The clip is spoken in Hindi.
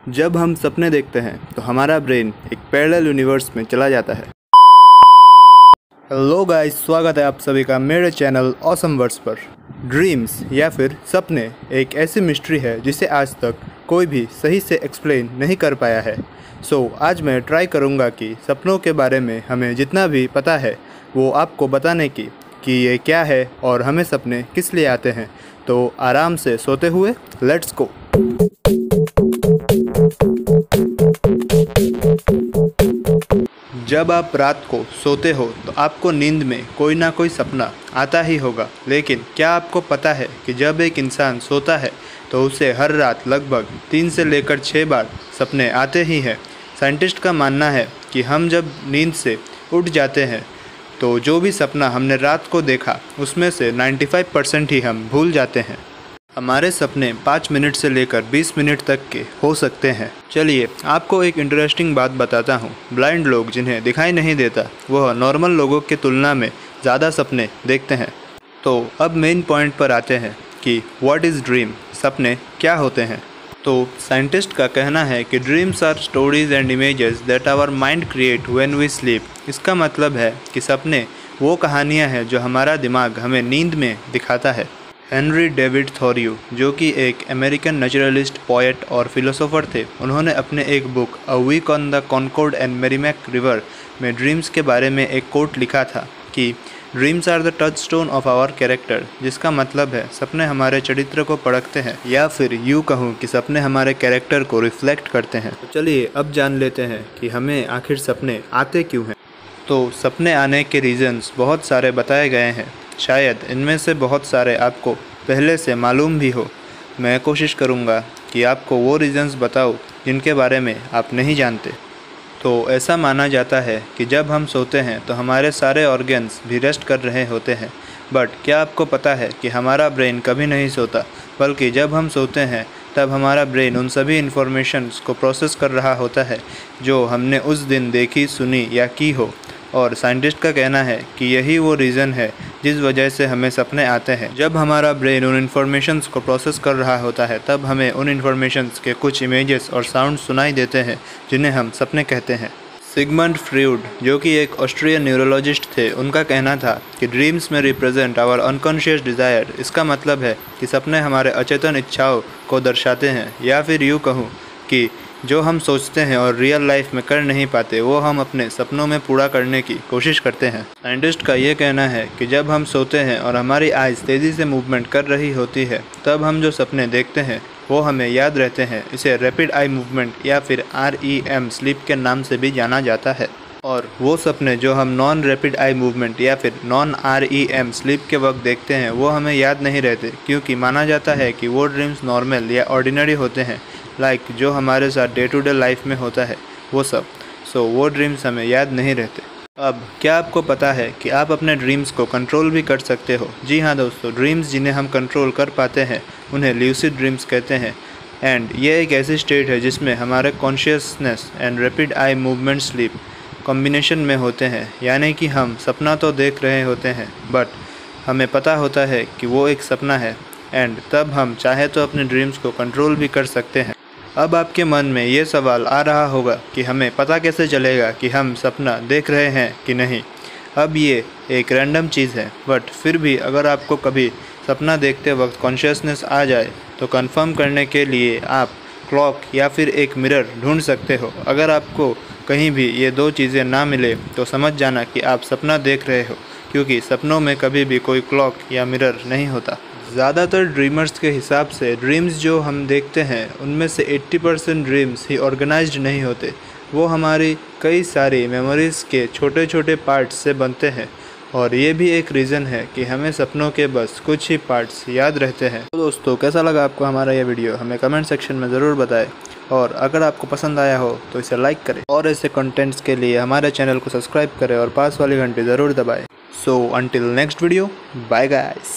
जब हम सपने देखते हैं तो हमारा ब्रेन एक पैरेलल यूनिवर्स में चला जाता है। हेलो गाइस, स्वागत है आप सभी का मेरे चैनल ऑसम वर्ड्स पर। ड्रीम्स या फिर सपने एक ऐसी मिस्ट्री है जिसे आज तक कोई भी सही से एक्सप्लेन नहीं कर पाया है। आज मैं ट्राई करूँगा कि सपनों के बारे में हमें जितना भी पता है वो आपको बताने की कि ये क्या है और हमें सपने किस लिए आते हैं। तो आराम से सोते हुए लेट्स गो। जब आप रात को सोते हो तो आपको नींद में कोई ना कोई सपना आता ही होगा, लेकिन क्या आपको पता है कि जब एक इंसान सोता है तो उसे हर रात लगभग 3 से लेकर 6 बार सपने आते ही हैं। साइंटिस्ट का मानना है कि हम जब नींद से उठ जाते हैं तो जो भी सपना हमने रात को देखा उसमें से 95% ही हम भूल जाते हैं। हमारे सपने 5 मिनट से लेकर 20 मिनट तक के हो सकते हैं। चलिए आपको एक इंटरेस्टिंग बात बताता हूँ। ब्लाइंड लोग जिन्हें दिखाई नहीं देता वह नॉर्मल लोगों के तुलना में ज़्यादा सपने देखते हैं। तो अब मेन पॉइंट पर आते हैं कि व्हाट इज़ ड्रीम, सपने क्या होते हैं। तो साइंटिस्ट का कहना है कि dreams are stories and images that our mind create when we sleep. इसका मतलब है कि सपने वो कहानियाँ हैं जो हमारा दिमाग हमें नींद में दिखाता है। हेनरी डेविड थॉरियो, जो कि एक अमेरिकन नेचुरलिस्ट, पोएट और फिलोसोफर थे, उन्होंने अपने एक book a week on the Concord and Merrimack river में ड्रीम्स के बारे में एक कोट लिखा था कि dreams are the touchstone of our character, जिसका मतलब है सपने हमारे चरित्र को परखते हैं, या फिर यूँ कहूँ कि सपने हमारे कैरेक्टर को रिफ्लेक्ट करते हैं। तो चलिए अब जान लेते हैं कि हमें आखिर सपने आते क्यों हैं। तो सपने आने के रीज़न्स बहुत सारे बताए गए हैं। शायद इनमें से बहुत सारे आपको पहले से मालूम भी हो। मैं कोशिश करूँगा कि आपको वो रीज़न्स बताऊँ जिनके बारे में आप नहीं जानते। तो ऐसा माना जाता है कि जब हम सोते हैं तो हमारे सारे ऑर्गन्स भी रेस्ट कर रहे होते हैं। बट क्या आपको पता है कि हमारा ब्रेन कभी नहीं सोता, बल्कि जब हम सोते हैं तब हमारा ब्रेन उन सभी इन्फॉर्मेशंस को प्रोसेस कर रहा होता है जो हमने उस दिन देखी, सुनी या की हो। और साइंटिस्ट का कहना है कि यही वो रीज़न है जिस वजह से हमें सपने आते हैं। जब हमारा ब्रेन उन इन्फॉर्मेशंस को प्रोसेस कर रहा होता है तब हमें उन इन्फॉर्मेशंस के कुछ इमेजेस और साउंड सुनाई देते हैं जिन्हें हम सपने कहते हैं। सिगमंड फ्रॉयड, जो कि एक ऑस्ट्रियन न्यूरोलॉजिस्ट थे, उनका कहना था कि ड्रीम्स में रिप्रेजेंट आवर अनकॉन्शियस डिज़ायर। इसका मतलब है कि सपने हमारे अचेतन इच्छाओं को दर्शाते हैं, या फिर यूँ कहूँ कि जो हम सोचते हैं और रियल लाइफ में कर नहीं पाते वो हम अपने सपनों में पूरा करने की कोशिश करते हैं। साइंटिस्ट का ये कहना है कि जब हम सोते हैं और हमारी आइज़ तेज़ी से मूवमेंट कर रही होती है तब हम जो सपने देखते हैं वो हमें याद रहते हैं। इसे रैपिड आई मूवमेंट या फिर REM स्लीप के नाम से भी जाना जाता है। और वो सपने जो हम नॉन रैपिड आई मूवमेंट या फिर नॉन REM स्लीप के वक्त देखते हैं वो हमें याद नहीं रहते, क्योंकि माना जाता है कि वो ड्रीम्स नॉर्मल या ऑर्डिनरी होते हैं, जो हमारे साथ डे टू डे लाइफ में होता है वो सब। वो ड्रीम्स हमें याद नहीं रहते। अब क्या आपको पता है कि आप अपने ड्रीम्स को कंट्रोल भी कर सकते हो? जी हाँ दोस्तों, ड्रीम्स जिन्हें हम कंट्रोल कर पाते हैं उन्हें ल्यूसिड ड्रीम्स कहते हैं। एंड ये एक ऐसी स्टेट है जिसमें हमारे consciousness and rapid eye movement sleep combination में होते हैं। यानी कि हम सपना तो देख रहे होते हैं बट हमें पता होता है कि वो एक सपना है, एंड तब हम चाहे तो अपने ड्रीम्स को कंट्रोल भी कर सकते हैं। अब आपके मन में ये सवाल आ रहा होगा कि हमें पता कैसे चलेगा कि हम सपना देख रहे हैं कि नहीं। अब ये एक रैंडम चीज़ है, बट फिर भी अगर आपको कभी सपना देखते वक्त कॉन्शियसनेस आ जाए तो कंफर्म करने के लिए आप क्लॉक या फिर एक मिरर ढूंढ सकते हो। अगर आपको कहीं भी ये 2 चीज़ें ना मिले तो समझ जाना कि आप सपना देख रहे हो, क्योंकि सपनों में कभी भी कोई क्लॉक या मिरर नहीं होता। ज़्यादातर ड्रीमर्स के हिसाब से ड्रीम्स जो हम देखते हैं उनमें से 80% ड्रीम्स ही ऑर्गेनाइज्ड नहीं होते। वो हमारी कई सारी मेमोरीज़ के छोटे छोटे पार्ट्स से बनते हैं, और ये भी एक रीज़न है कि हमें सपनों के बस कुछ ही पार्ट्स याद रहते हैं। तो दोस्तों, कैसा लगा आपको हमारा ये वीडियो? हमें कमेंट सेक्शन में ज़रूर बताएं, और अगर आपको पसंद आया हो तो इसे लाइक करें, और ऐसे कंटेंट्स के लिए हमारे चैनल को सब्सक्राइब करें और पास वाली घंटी ज़रूर दबाएं। Until next video, bye guys.